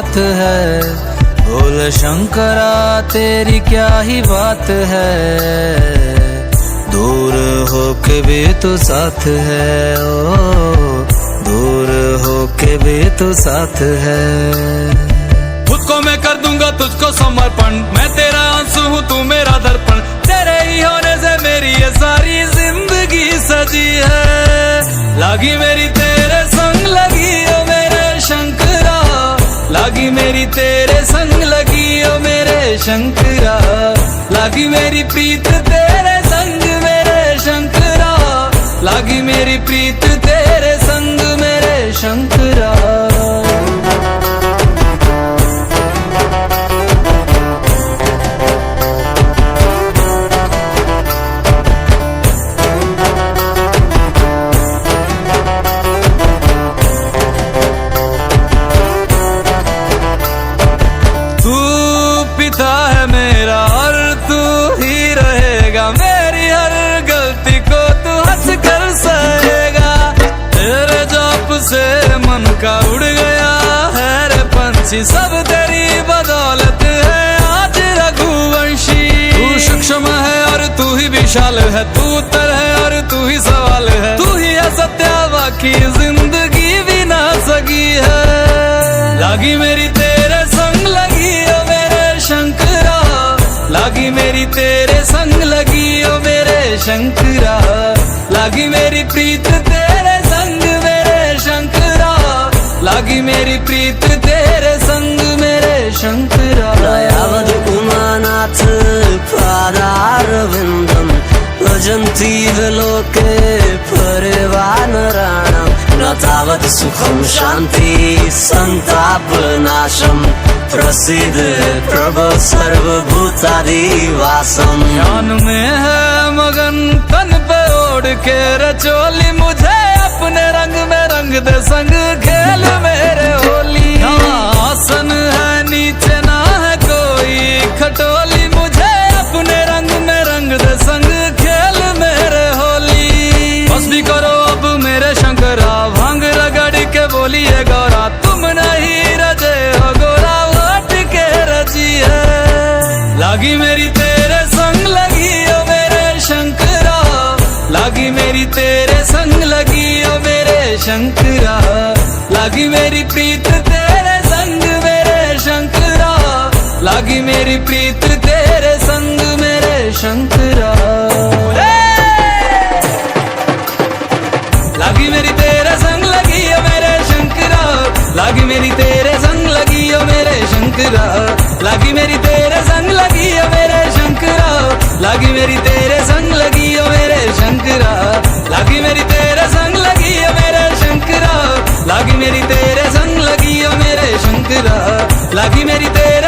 बात है, बोल शंकरा तेरी क्या ही बात है, दूर होके भी तू साथ है, ओ दूर होके भी तू साथ है। खुद को मैं कर दूंगा तुझको समर्पण, मैं तेरा आंसू हूँ तू मेरा दर्पण, तेरे ही होने से मेरी ये सारी जिंदगी सजी है। लागी मेरी तेरे संग लगी ओ मेरे शंकरा, लागी मेरी तेरे संग लगी ओ मेरे शंकरा, लागी मेरी प्रीत तेरे संग मेरे शंकरा, लागी मेरी प्रीत तेरे संग मेरे शंकरा। पिता है मेरा और तू ही रहेगा, मेरी हर गलती को तू हंस कर सहेगा, तेरे जाप से मन का उड़ गया है रे पंछी, सब तेरी बदौलत है आज रघुवंशी। तू सूक्ष्म है और तू ही विशाल है, तू उत्तर है और तू ही सवाल है, तू ही है सत्या बाकी जिंदगी भी ना सकी है। लागी मेरी तेरे संग लगी ओ मेरे शंकरा, लागी मेरी तेरे संग लगी ओ मेरे शंकरा, लागी मेरी प्रीत तेरे संग मेरे शंकरा, लागी मेरी प्रीत तेरे संग मेरे शंकरा। दयावद उमानाथ पादारविन्दं भजन्ति लोके परिवानराणां, न तावत् सुखं शान्ति संतापनाशं, प्रसिद्ध प्रभु सर्वभूतादिवासम। ज्ञान में है मगन तन पे ओढ़ के रचोली, मुझे अपने रंग में रंग दे संग खेल मेरे होली। आसन है नीचे ना है कोई खटोली, मुझे अपने रंग में रंग दे संग खेल मेरे होली। बस भी करो अब मेरे शंकरा, भांग रगड़ के बोलिए गौरा, तुम नहीं रजे हो गोरा वाट के रजी है। लागी मेरी तेरे संग लगी ओ मेरे शंकरा, लागी मेरी तेरे संग लगी ओ मेरे शंकरा, लागी मेरी प्रीत तेरे संग मेरे शंकरा, लागी मेरी प्रीत तेरे संग मेरे शंकरा। लागी मेरी तेरे संग लगी ओ मेरे शंकरा, लागी मेरी तेरे संग लगी ओ मेरे शंकरा, लागी मेरी तेरे संग लगी ओ मेरे शंकरा, लागी मेरी तेरे संग लगी ओ मेरे शंकरा, लागी मेरी तेरे संग लगी ओ मेरे शंकरा, लागी मेरी तेरे संग लगी ओ मेरे शंकरा, लागी मेरी तेरे